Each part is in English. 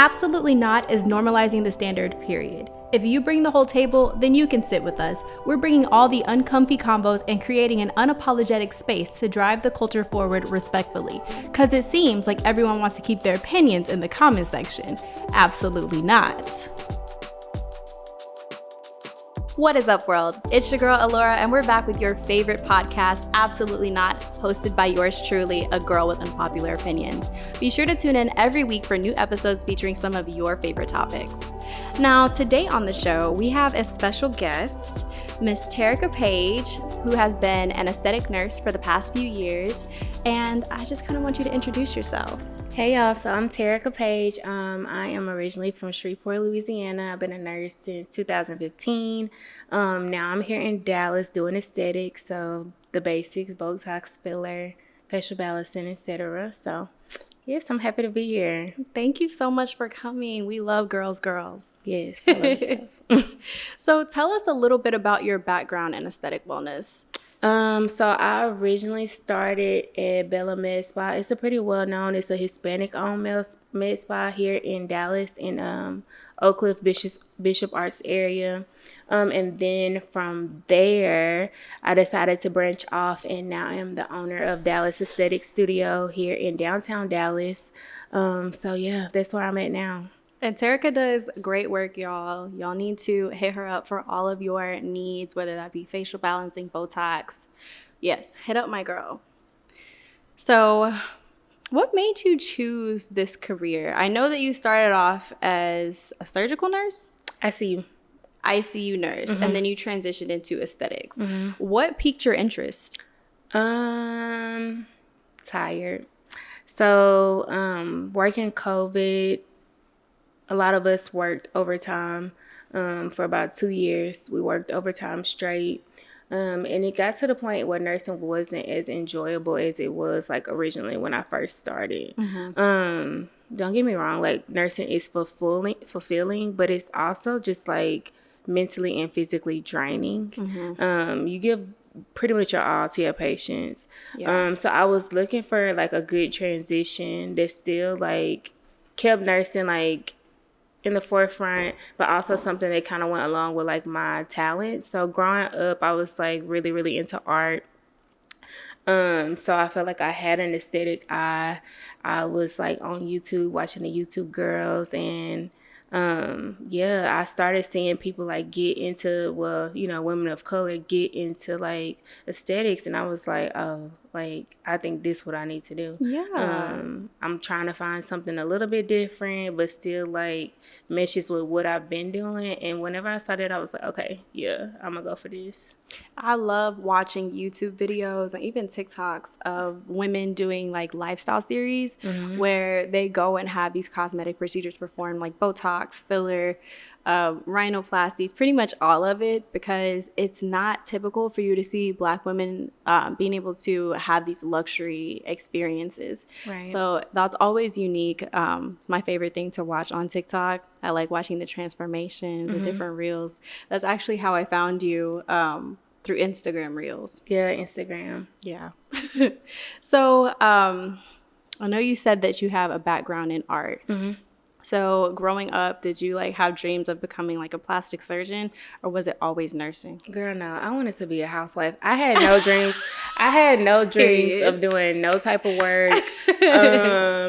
Absolutely Not is normalizing the standard, period. If you bring the whole table, then you can sit with us. We're bringing all the uncomfy combos and creating an unapologetic space to drive the culture forward respectfully. Cause it seems like everyone wants to keep their opinions in the comment section. Absolutely not. What is up, world? It's your girl, Alora, and we're back with your favorite podcast, Absolutely Not, hosted by yours truly, a girl with unpopular opinions. Be sure to tune in every week for new episodes featuring some of your favorite topics. Now, today on the show, we have a special guest, Miss Terica Paige, who has been an aesthetic nurse for the past few years, and I just kind of want you to introduce yourself. Hey y'all, so I'm Terica Paige. I am originally from Shreveport, Louisiana. I've been a nurse since 2015. Now I'm here in Dallas doing aesthetics, so the basics, Botox, filler, facial balancing, etc. So yes, I'm happy to be here. Thank you so much for coming. We love girls. Yes, I love girls. So tell us a little bit about your background in aesthetic wellness. So I originally started at Bella Med Spa. It's a pretty well-known, it's a Hispanic-owned med spa here in Dallas in Oak Cliff, Bishop Arts area. And then from there, I decided to branch off, and now I am the owner of Dallas Aesthetic Studio here in downtown Dallas. So yeah, that's where I'm at now. And Terica does great work, y'all. Y'all need to hit her up for all of your needs, whether that be facial balancing, Botox. Yes, hit up my girl. So what made you choose this career? I know that you started off as a surgical nurse. ICU nurse, and then you transitioned into aesthetics. What piqued your interest? Tired. So working COVID, a lot of us worked overtime for about 2 years. We worked overtime straight. And it got to the point where nursing wasn't as enjoyable as it was like originally when I first started. Don't get me wrong, like nursing is fulfilling, but it's also just like mentally and physically draining. You give pretty much your all to your patients. Yeah. So I was looking for like a good transition that still like kept nursing like in the forefront, but also something that kind of went along with like my talent. So growing up, I was like really, really into art. So I felt like I had an aesthetic eye. I was like on YouTube watching the YouTube girls, and I started seeing people like get into, women of color get into like aesthetics, and I was like, oh, like I think this is what I need to do. Yeah. I'm trying to find something a little bit different, but still like meshes with what I've been doing. And whenever I started, I was like, okay, yeah, I'm gonna go for this. I love watching YouTube videos and even TikToks of women doing like lifestyle series where they go and have these cosmetic procedures performed, like Botox, filler, rhinoplasties, pretty much all of it, because it's not typical for you to see Black women being able to have these luxury experiences. Right. So that's always unique. My favorite thing to watch on TikTok. I like watching the transformations, the different reels. That's actually how I found you through Instagram reels. Yeah, Instagram. Yeah. So I know you said that you have a background in art. So growing up, did you like have dreams of becoming like a plastic surgeon, or was it always nursing? Girl, no, I wanted to be a housewife. I had no dreams. I had no dreams of doing no type of work.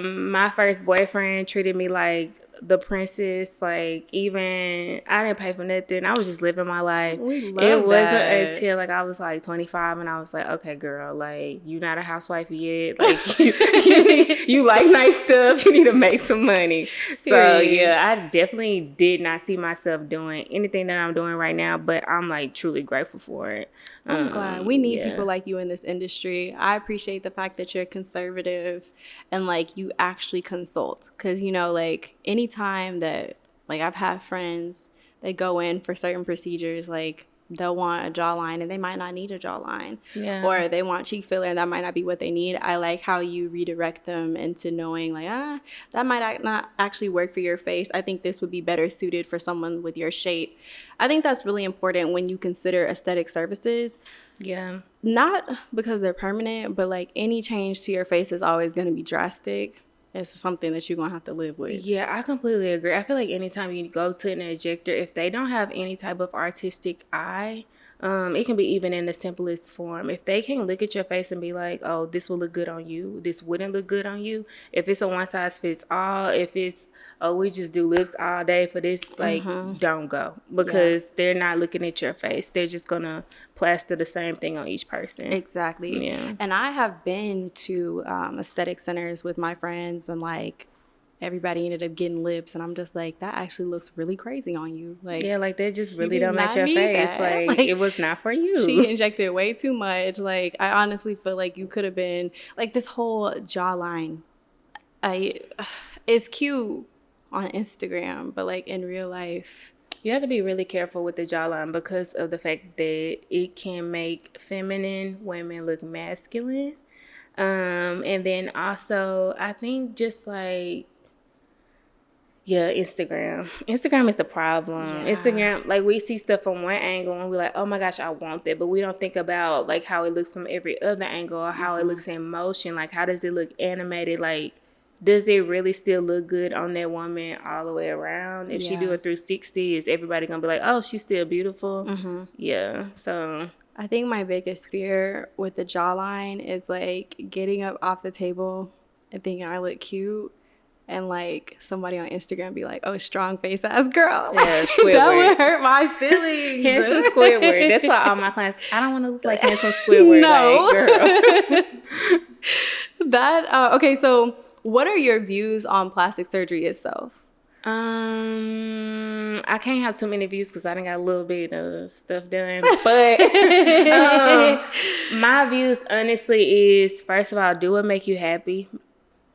My first boyfriend treated me like the princess. Like, even I didn't pay for nothing. I was just living my life. It wasn't until like I was like 25 and I was like, okay, girl, like you're not a housewife yet. Like you like nice stuff. You need to make some money. So yeah, I definitely did not see myself doing anything that I'm doing right now, but I'm like truly grateful for it. I'm glad. We need people like you in this industry. I appreciate the fact that you're conservative and like you actually consult, because like anytime that like I've had friends that go in for certain procedures, like they'll want a jawline and they might not need a jawline, or they want cheek filler and that might not be what they need. I like how you redirect them into knowing like, that might not actually work for your face. I think this would be better suited for someone with your shape. I think that's really important when you consider aesthetic services. Yeah. Not because they're permanent, but like any change to your face is always going to be drastic. it's something that you're going to have to live with. Yeah, I completely agree. I feel like anytime you go to an injector, if they don't have any type of artistic eye, it can be even in the simplest form. If they can look at your face and be like, oh, this will look good on you, this wouldn't look good on you. If it's a one size fits all, if it's, oh, we just do lips all day for this, like, don't go. Because they're not looking at your face. They're just going to plaster the same thing on each person. Exactly. Yeah. And I have been to aesthetic centers with my friends, and like everybody ended up getting lips, and I'm just like, that actually looks really crazy on you. Like, yeah, like they just really don't match your face. Like it was not for you. She injected way too much. Like, I honestly feel like you could have been like, this whole jawline. It's cute on Instagram, but like in real life, you have to be really careful with the jawline because of the fact that it can make feminine women look masculine. And then also, I think just like, yeah, Instagram is the problem. Yeah. Instagram, like, we see stuff from one angle and we're like, oh my gosh, I want that. But we don't think about like how it looks from every other angle, or how it looks in motion. Like, how does it look animated? Like, does it really still look good on that woman all the way around? If she do it through 60, is everybody going to be like, oh, she's still beautiful? Yeah, so I think my biggest fear with the jawline is like getting up off the table and thinking I look cute, and like somebody on Instagram be like, oh, strong face ass girl. Yeah, Squidward. That would hurt my feelings. Handsome Squidward. That's why all my clients, I don't want to look like handsome Squidward. No. Like, girl. Okay, so what are your views on plastic surgery itself? I can't have too many views because I done got a little bit of stuff done. But my views, honestly, is, first of all, do what make you happy.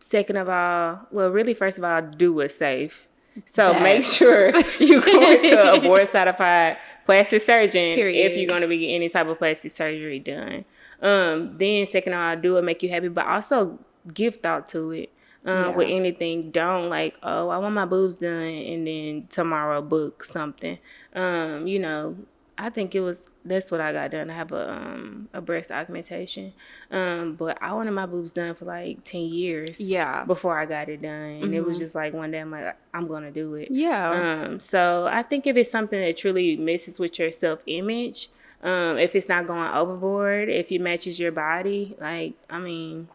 Second of all, well, really, first of all, do what's safe. So make sure you go into a board-certified plastic surgeon. Period. If you're going to be getting any type of plastic surgery done. Then second of all, do what make you happy, but also give thought to it. With anything, don't like, oh, I want my boobs done, and then tomorrow book something. You know, I think that's what I got done. I have a breast augmentation. But I wanted my boobs done for like 10 years before I got it done. And it was just like one day I'm like, I'm going to do it. Yeah. So I think if it's something that truly messes with your self-image, if it's not going overboard, if it matches your body, like, I mean,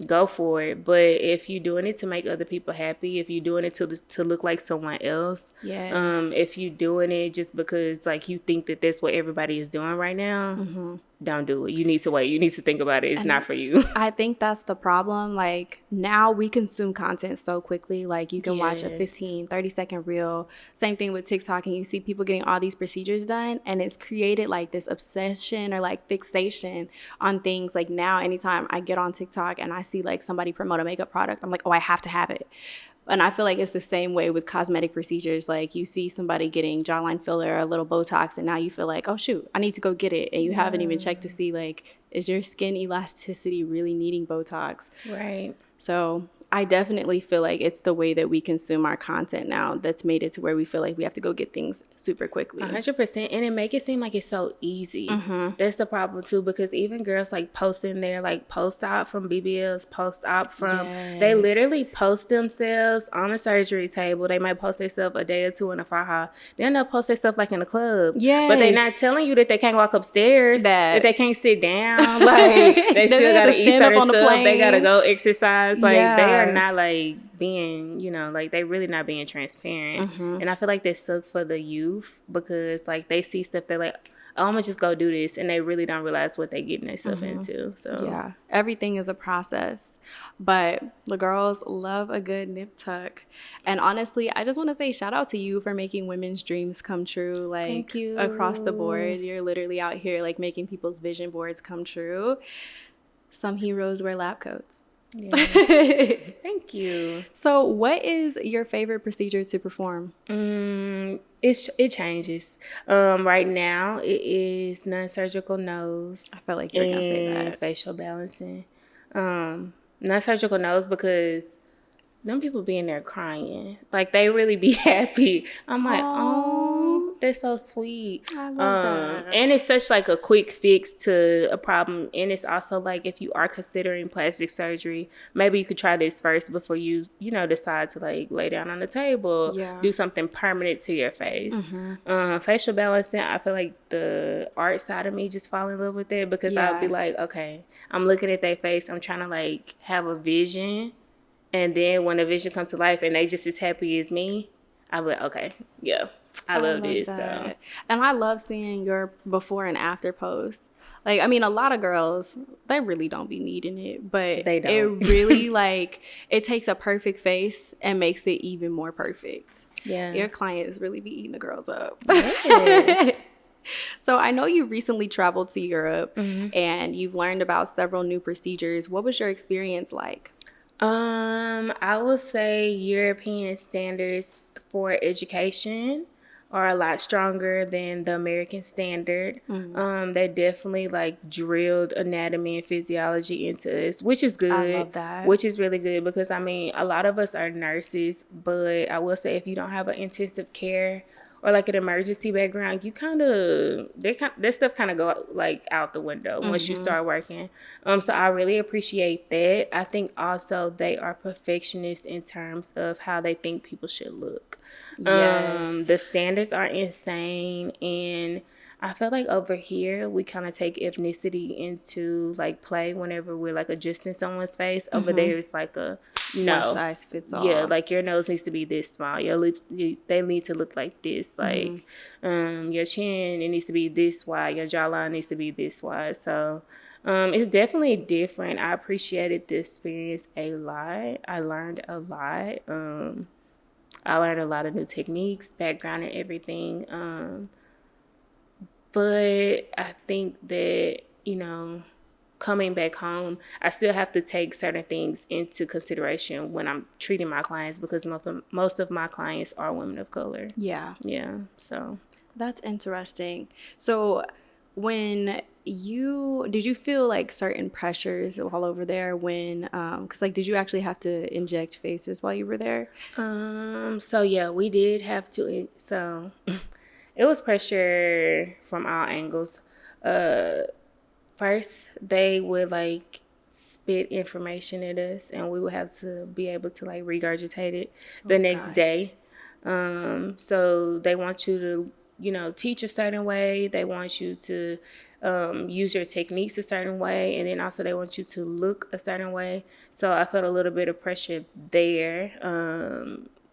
go for it. But if you're doing it to make other people happy, if you're doing it to look like someone else, if you're doing it just because like you think that that's what everybody is doing right now, don't do it. You need to wait. You need to think about it. It's not for you. I think that's the problem. Like, now we consume content so quickly. Like, you can watch a 15, 30-second reel. Same thing with TikTok, and you see people getting all these procedures done, and it's created like this obsession or like fixation on things. Like, now anytime I get on TikTok and I see like somebody promote a makeup product, I'm like, oh, I have to have it. And I feel like it's the same way with cosmetic procedures. Like, you see somebody getting jawline filler or a little Botox, and now you feel like, oh, shoot, I need to go get it. And you haven't even checked to see, like, is your skin elasticity really needing Botox? Right. So I definitely feel like it's the way that we consume our content now that's made it to where we feel like we have to go get things super quickly. 100%. And it make it seem like it's so easy. That's the problem too, because even girls like posting their like post-op from BBLs, post-op from, they literally post themselves on a surgery table. They might post themselves a day or two in a faja. Then they'll post themselves like in a club. But they're not telling you that they can't walk upstairs, that they can't sit down. Like, they still got to eat certain stuff. They got to go exercise. Like, they are not like being, you know, like they really not being transparent. And I feel like they suck for the youth because like they see stuff, they're like, oh, I'm gonna just go do this, and they really don't realize what they're getting themselves into. So everything is a process, but the girls love a good nip tuck. And honestly, I just want to say shout out to you for making women's dreams come true. Like, thank you. Across the board, you're literally out here like making people's vision boards come true. Some heroes wear lab coats. Yeah. Thank you. So what is your favorite procedure to perform? It changes. Right now it is non-surgical nose. I felt like you were gonna say that. Facial balancing. Non-surgical nose, because them people be in there crying. Like, they really be happy. I'm like, oh, that's so sweet. I love that. And it's such like a quick fix to a problem. And it's also like, if you are considering plastic surgery, maybe you could try this first before you decide to like lay down on the table, do something permanent to your face. Facial balancing, I feel like the art side of me just fall in love with it, because I'll be like, okay, I'm looking at their face, I'm trying to like have a vision, and then when the vision comes to life and they just as happy as me, I'll be like, okay, yeah, I love this. So. And I love seeing your before and after posts. Like, I mean, a lot of girls, they really don't be needing it, but they don't. It really like, it takes a perfect face and makes it even more perfect. Yeah. Your clients really be eating the girls up. Yes. So I know you recently traveled to Europe and you've learned about several new procedures. What was your experience like? I would say European standards for education are a lot stronger than the American standard. They definitely like drilled anatomy and physiology into us, which is good. I love that. Which is really good, because I mean, a lot of us are nurses, but I will say if you don't have an intensive care or like an emergency background, you that stuff kind of go like out the window once you start working. So I really appreciate that. I think also they are perfectionists in terms of how they think people should look. Yes. The standards are insane, and I feel like over here we kind of take ethnicity into like play whenever we're like adjusting someone's face. Over there it's like a no, one size fits all. Yeah, like your nose needs to be this small, your lips they need to look like this, like your chin, it needs to be this wide, your jawline needs to be this wide. So it's definitely different. I appreciated the experience a lot. I learned a lot. I learned a lot of new techniques, background, and everything. But I think that, coming back home, I still have to take certain things into consideration when I'm treating my clients, because most of my clients are women of color. Yeah. Yeah. So that's interesting. So did you feel like certain pressures while over there when, cause like, did you actually have to inject faces while you were there? So yeah, we did have to, so it was pressure from all angles. First, they would like spit information at us, and we would have to be able to like regurgitate it the next day. So they want you to, teach a certain way. They want you to use your techniques a certain way, and then also they want you to look a certain way. So I felt a little bit of pressure there.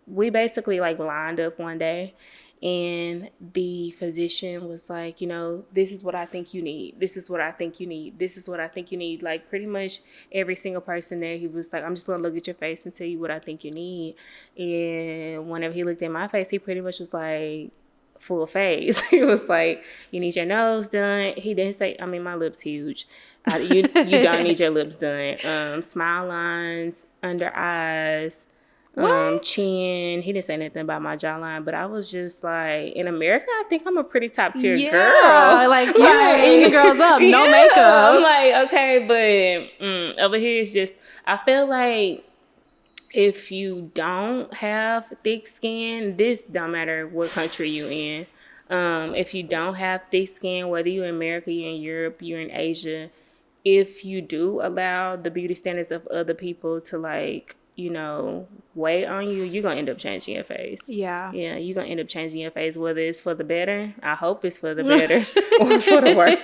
We basically like lined up one day, and the physician was like, this is what I think you need. This is what I think you need. This is what I think you need. Like pretty much every single person there, he was like, I'm just going to look at your face and tell you what I think you need. And whenever he looked at my face, he pretty much was like, full face. He was like, you need your nose done. He didn't say, I mean, my lips huge. You don't need your lips done. Smile lines, under eyes, chin. He didn't say anything about my jawline, but I was just like, in America, I think I'm a pretty top tier girl. Like, yeah, eating the girls up, no makeup. I'm like, okay, but over here it's just, I feel like if you don't have thick skin, this don't matter what country you in. If you don't have thick skin, whether you're in America, you're in Europe, you're in Asia, if you do allow the beauty standards of other people to like, weigh on you, you're going to end up changing your face. Yeah. Yeah, you're going to end up changing your face, whether it's for the better. I hope it's for the better or for the worse.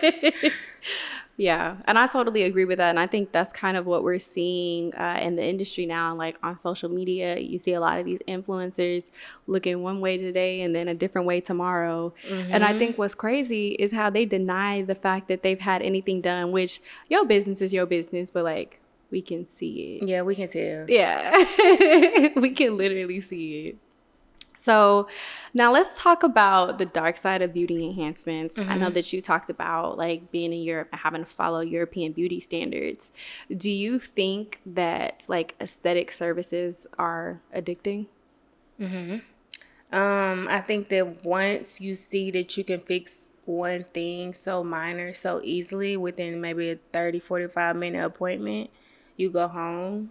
Yeah, and I totally agree with that. And I think that's kind of what we're seeing in the industry now. Like on social media, you see a lot of these influencers looking one way today and then a different way tomorrow. And I think what's crazy is how they deny the fact that they've had anything done, which your business is your business, but like we can see it. Yeah, we can tell. Yeah, we can literally see it. So now let's talk about the dark side of beauty enhancements. I know that you talked about like being in Europe and having to follow European beauty standards. Do you think that like aesthetic services are addicting? I think that once you see that you can fix one thing so minor, so easily within maybe a 30-45-minute appointment, you go home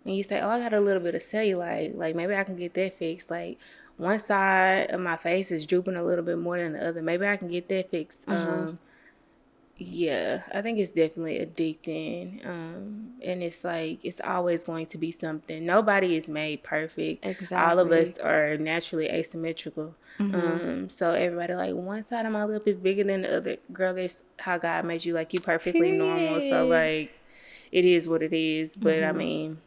and you say, oh, I got a little bit of cellulite. Like, maybe I can get that fixed. Like, one side of my face is drooping a little bit more than the other. Maybe I can get that fixed. Yeah, I think it's definitely addicting. And it's like, it's always going to be something. Nobody is made perfect. All of Exactly. us are naturally asymmetrical. So everybody like, one side of my lip is bigger than the other. Girl, that's how God made you. Like, you perfectly normal. So Period. like, it is what it is. But I mean,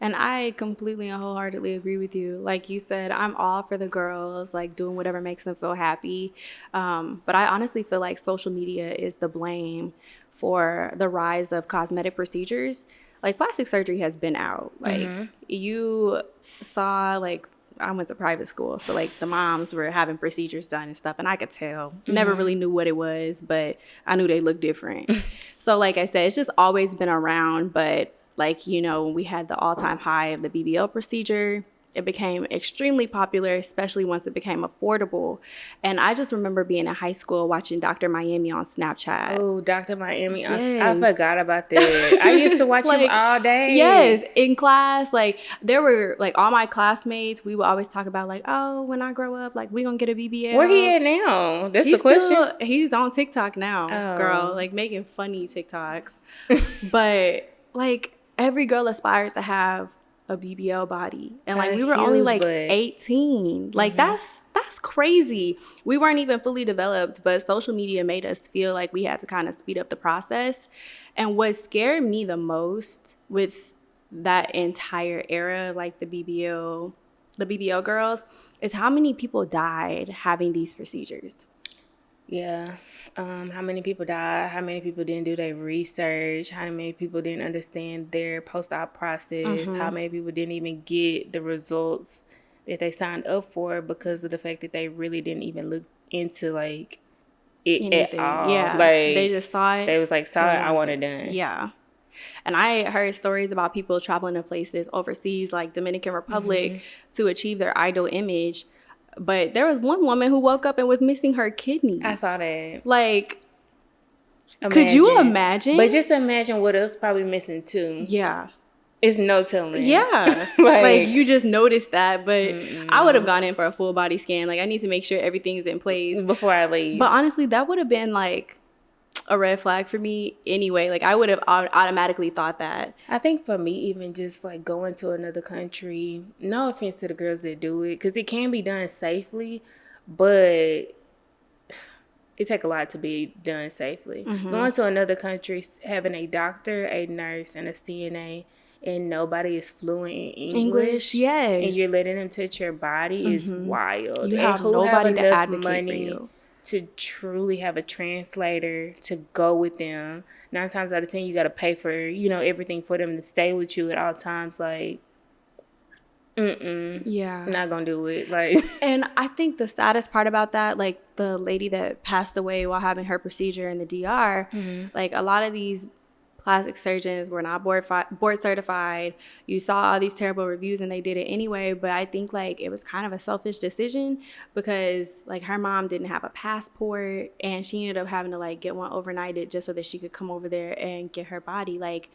And I completely and wholeheartedly agree with you. Like you said, I'm all for the girls, like doing whatever makes them feel happy. But I honestly feel like social media is the blame for the rise of cosmetic procedures. Like plastic surgery has been out. Like you saw, like I went to private school, so like the moms were having procedures done and stuff, and I could tell. Never really knew what it was, but I knew they looked different. So like I said, it's just always been around, but like, you know, when we had the all-time high of the BBL procedure, it became extremely popular, especially once it became affordable. And I just remember being in high school watching Dr. Miami on Snapchat. oh, Dr. Miami, I Yes. forgot about that. I used to watch him Like, all day. Yes, in class, like there were like all my classmates, we would always talk about like, oh, when I grow up, like we gonna get a BBL. Where he at now? That's the He's question. he's on TikTok now, girl, like making funny TikToks. But like every girl aspired to have a BBL body, and like we were only huge like butt. 18. Like that's crazy. We weren't even fully developed, but social media made us feel like we had to kind of speed up the process. And what scared me the most with that entire era, like the BBL girls, is how many people died having these procedures. Yeah. How many people died? How many people didn't do their research? How many people didn't understand their post-op process? How many people didn't even get the results that they signed up for because of the fact that they really didn't even look into like it Anything. at all? Yeah. Like They just saw it. they was like, saw it, I want it done. Yeah. And I heard stories about people traveling to places overseas like Dominican Republic to achieve their idol image. But there was one woman who woke up and was missing her kidney. I saw that. Like, could you imagine? But just imagine what else probably missing too. Yeah. It's no telling. Yeah. like you just noticed that, but I would have gone in for a full body scan. Like I need to make sure everything's in place before I leave. But honestly, that would have been like a red flag for me anyway. Like I would have automatically thought that. I think for me, even just like going to another country, no offense to the girls that do it, because it can be done safely, but it take a lot to be done safely. Going to another country, having a doctor, a nurse, and a CNA, and nobody is fluent in English, yes, and you're letting them touch your body is wild. You have nobody to advocate for you. To truly have a translator to go with them. 9 times out of 10, you got to pay for, you know, everything for them to stay with you at all times. Like, yeah, not gonna do it. Like, and I think the saddest part about that, like the lady that passed away while having her procedure in the DR, like a lot of these plastic surgeons were not board certified. You saw all these terrible reviews and they did it anyway. But I think like it was kind of a selfish decision because like her mom didn't have a passport and she ended up having to like get one overnighted just so that she could come over there and get her body. Like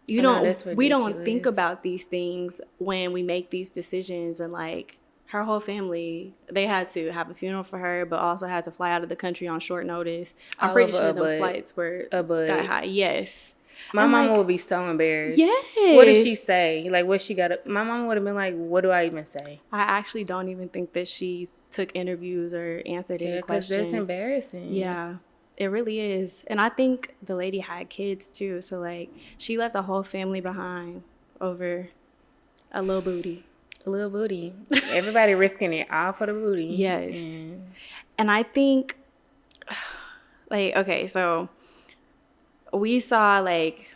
we don't think about these things when we make these decisions. And like her whole family, they had to have a funeral for her, but also had to fly out of the country on short notice. I'm pretty sure the flights were sky high. Yes. My mama would be so embarrassed. Yes. What did she say? Like, what she got? My mama would have been like, what do I even say? I actually don't even think that she took interviews or answered any questions. Because that's embarrassing. Yeah, it really is. And I think the lady had kids too. So, like, she left a whole family behind over a little booty. A little booty. Everybody risking it all for the booty. Yes. And I think, like, okay, so we saw like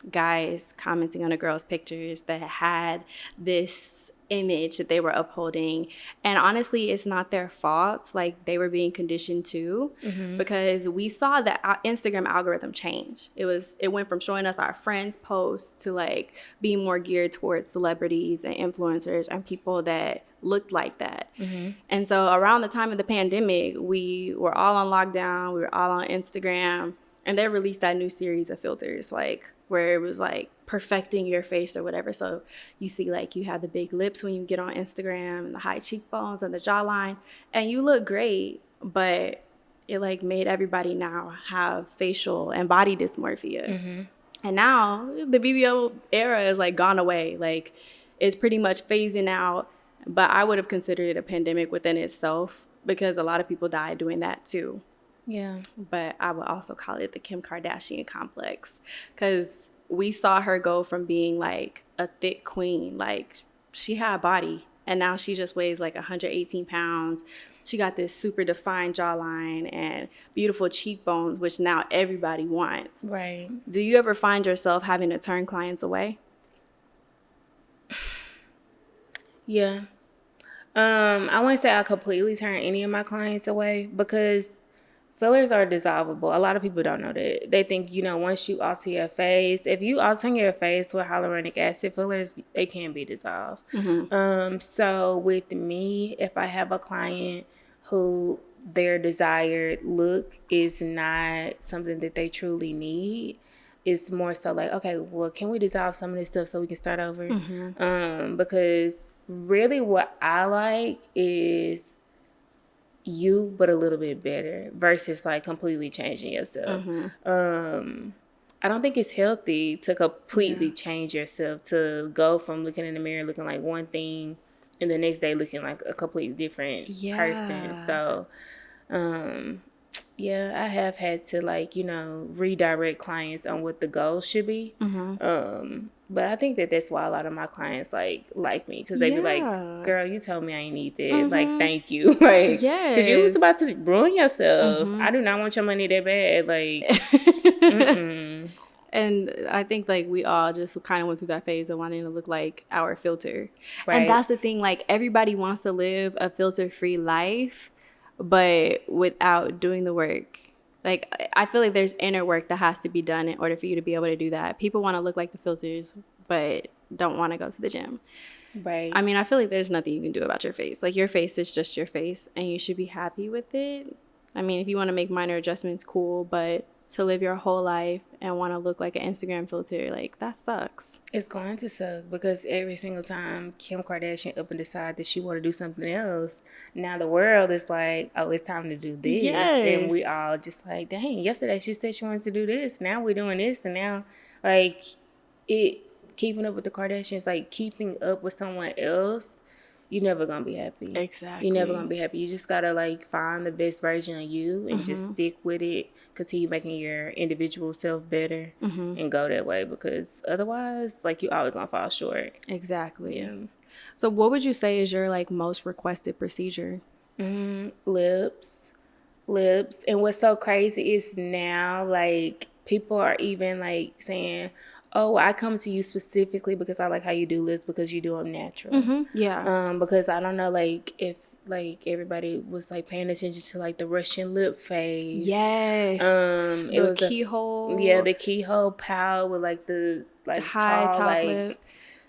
guys commenting on a girl's pictures that had this image that they were upholding, and honestly it's not their fault. Like they were being conditioned to, because we saw that our Instagram algorithm change. It went from showing us our friends' posts to like being more geared towards celebrities and influencers and people that looked like that. And so around the time of the pandemic, we were all on lockdown, we were all on Instagram. And they released that new series of filters, like where it was like perfecting your face or whatever. So you see like you have the big lips when you get on Instagram and the high cheekbones and the jawline, and you look great, but it like made everybody now have facial and body dysmorphia. Mm-hmm. And now the BBL era is like gone away. Like it's pretty much phasing out. But I would have considered it a pandemic within itself because a lot of people died doing that too. Yeah. But I would also call it the Kim Kardashian complex, because we saw her go from being like a thick queen, like she had a body, and now she just weighs like 118 pounds. She got this super defined jawline and beautiful cheekbones, which now everybody wants. Right. Do you ever find yourself having to turn clients away? Yeah. I wouldn't say I completely turn any of my clients away because fillers are dissolvable. A lot of people don't know that. They think, once you alter your face, if you alter your face with hyaluronic acid fillers, they can be dissolved. Mm-hmm. So with me, if I have a client who their desired look is not something that they truly need, it's more so like, okay, well, can we dissolve some of this stuff so we can start over? Mm-hmm. Because really what I like is you, but a little bit better versus like completely changing yourself. Mm-hmm. I don't think it's healthy to completely change yourself, to go from looking in the mirror looking like one thing and the next day looking like a completely different person. So, I have had to redirect clients on what the goal should be. Mm-hmm. But I think that's why a lot of my clients like me, because they be like, girl, you told me I ain't need that. Mm-hmm. Like, thank you. Like, because you was about to ruin yourself. Mm-hmm. I do not want your money that bad. Like, mm-mm. And I think like we all just kind of went through that phase of wanting to look like our filter. Right. And that's the thing, like everybody wants to live a filter-free life, but without doing the work. Like I feel like there's inner work that has to be done in order for you to be able to do that. People want to look like the filters, but don't want to go to the gym. Right. I mean, I feel like there's nothing you can do about your face. Like your face is just your face and you should be happy with it. I mean, if you want to make minor adjustments, cool, but to live your whole life and want to look like an Instagram filter, like that sucks. It's going to suck because every single time Kim Kardashian up and decide that she want to do something else, now the world is like, oh, it's time to do this. Yes. And we all just like, dang, yesterday she said she wanted to do this. Now we're doing this. And now like keeping up with the Kardashians, like keeping up with someone else, you're never going to be happy. Exactly. You're never going to be happy. You just got to like find the best version of you and just stick with it. Continue making your individual self better and go that way, because otherwise, like, you always going to fall short. Exactly. Yeah. So what would you say is your like most requested procedure? Lips. And what's so crazy is now like people are even like saying, oh, I come to you specifically because I like how you do lips because you do them natural. Mm-hmm. Yeah. Because I don't know, like, if, like, everybody was, like, paying attention to, like, the Russian lip phase. Yes. It was the keyhole. The keyhole pout with, like, the, like, high tall, top like, lip.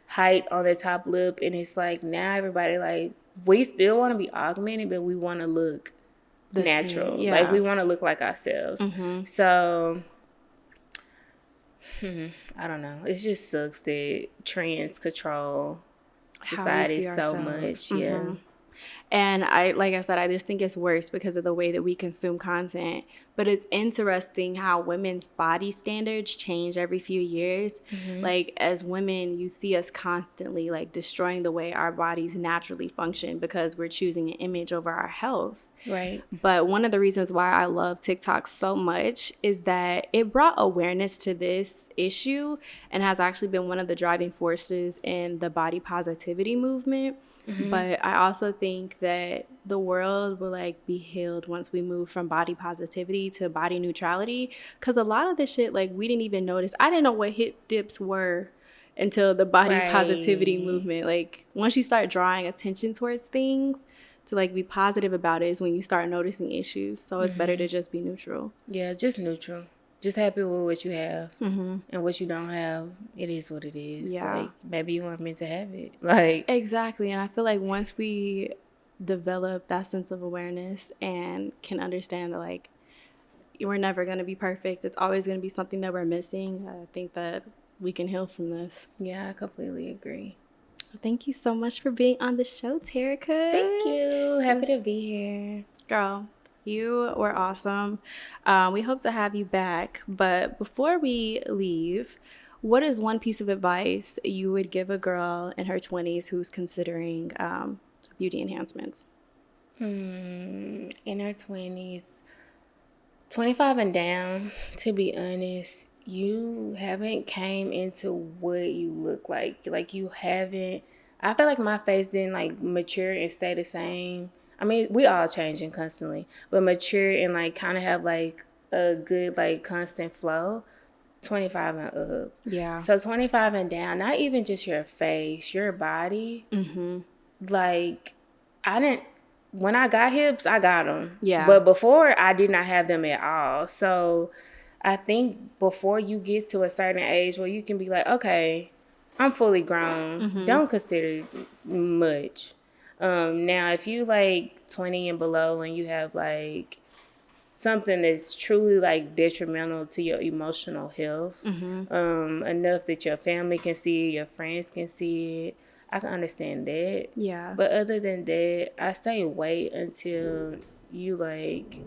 height on the top lip. And it's, like, now everybody, like, we still want to be augmented, but we want to look natural. Yeah. Like, we want to look like ourselves. Mm-hmm. So I don't know. It just sucks that trends control society so much. Mm-hmm. Yeah. And like I said, I just think it's worse because of the way that we consume content. But it's interesting how women's body standards change every few years. Mm-hmm. Like as women, you see us constantly like destroying the way our bodies naturally function because we're choosing an image over our health. Right. But one of the reasons why I love TikTok so much is that it brought awareness to this issue and has actually been one of the driving forces in the body positivity movement. Mm-hmm. But I also think that the world will like be healed once we move from body positivity to body neutrality, because a lot of the shit like we didn't even notice. I didn't know what hip dips were until the body positivity movement. Like once you start drawing attention towards things to like be positive about it is when you start noticing issues. So it's better to just be neutral. Yeah, just neutral. Just happy with what you have. Mm-hmm. And what you don't have, it is what it is. Yeah. Like, maybe you weren't meant to have it. Like, exactly. And I feel like once we develop that sense of awareness and can understand that, like, we're never going to be perfect. It's always going to be something that we're missing. I think that we can heal from this. Yeah, I completely agree. Thank you so much for being on the show, Terica. Thank you. Happy to be here. Girl, you were awesome. We hope to have you back. But before we leave, what is one piece of advice you would give a girl in her 20s who's considering beauty enhancements? In her 20s, 25 and down, to be honest, you haven't came into what you look like. Like, you haven't, I feel like my face didn't like mature and stay the same. I mean, we all changing constantly, but mature and like kind of have like a good like constant flow. 25 and up. Yeah. So 25 and down, not even just your face, your body. Mm-hmm. Like, when I got hips, I got them. Yeah. But before, I did not have them at all. So I think before you get to a certain age where you can be like, okay, I'm fully grown. Mm-hmm. Don't consider much. Now, if you like 20 and below and you have like something that's truly like detrimental to your emotional health, enough that your family can see it, your friends can see it, I can understand that. Yeah. But other than that, I say wait until you like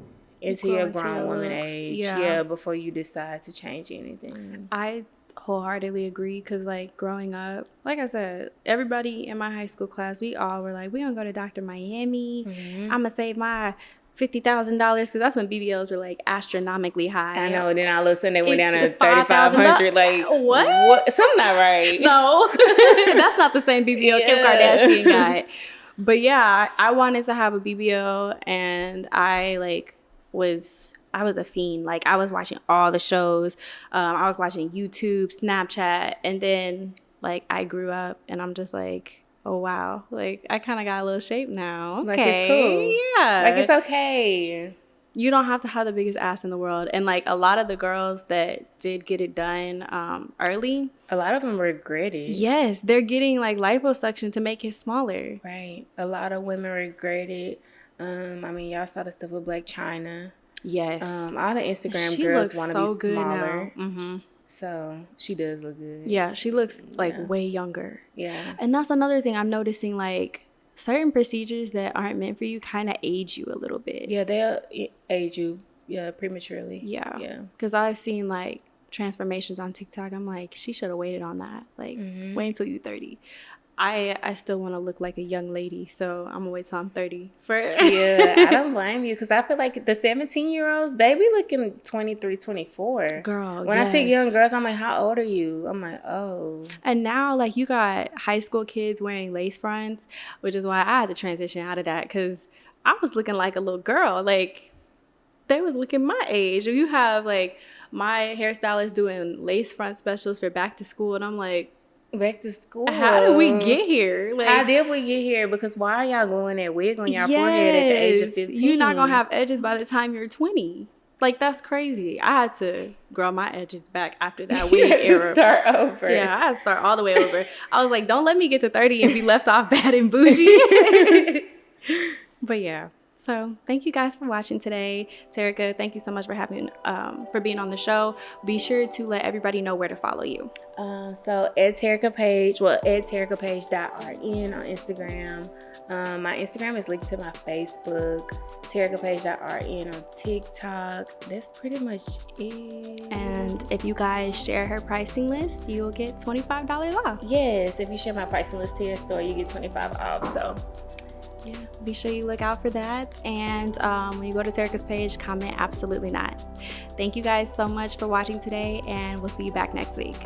into your grown woman age. Yeah, before you decide to change anything. I wholeheartedly agree, because like growing up, like I said, everybody in my high school class, we all were like, we gonna go to Dr. Miami. I'm gonna save my $50,000, because that's when BBLs were like astronomically high. I know. Then all of a sudden they went down to $3,500. Like, what? Something not right. No, that's not the same BBL Kim Kardashian got. But yeah, I wanted to have a BBL, and I was a fiend. Like, I was watching all the shows. I was watching YouTube, Snapchat, and then like I grew up, and I'm just like, oh wow, like I kind of got a little shape now. Okay, like it's cool. Yeah, like it's okay. You don't have to have the biggest ass in the world. And like a lot of the girls that did get it done early, a lot of them regret it. Yes, they're getting like liposuction to make it smaller. Right. A lot of women regret it. I mean, y'all saw the stuff with Black China. Yes. All the Instagram girls want to be smaller. Mm-hmm. So she does look good. Yeah, she looks like way younger. Yeah. And that's another thing I'm noticing, like certain procedures that aren't meant for you kind of age you a little bit. Yeah, they'll age you prematurely. Yeah. Yeah. Because I've seen like transformations on TikTok. I'm like, she should have waited on that. Like, wait until you're 30. I still want to look like a young lady, so I'm gonna wait till I'm 30 for Yeah, I don't blame you, because I feel like the 17-year-olds, they be looking 23, 24. Girl, when I see young girls, I'm like, how old are you? I'm like, oh. And now, like, you got high school kids wearing lace fronts, which is why I had to transition out of that, because I was looking like a little girl. Like, they was looking my age. You have like my hairstylist doing lace front specials for back to school, and I'm like, back to school. How did we get here? Like, how did we get here? Because why are y'all going that wig on your forehead at the age of 15? You're not going to have edges by the time you're 20. Like, that's crazy. I had to grow my edges back after that wig era. Start over. Yeah, I had to start all the way over. I was like, don't let me get to 30 and be left off bad and bougie. But yeah. So thank you guys for watching today. Terica, thank you so much for for being on the show. Be sure to let everybody know where to follow you. So at Terica Paige, at tericapage.rn on Instagram. My Instagram is linked to my Facebook, tericapage.rn on TikTok. That's pretty much it. And if you guys share her pricing list, you will get $25 off. Yes, if you share my pricing list to your store, you get 25 off. So yeah, be sure you look out for that. And when you go to Terica's page, comment absolutely not. Thank you guys so much for watching today, and we'll see you back next week.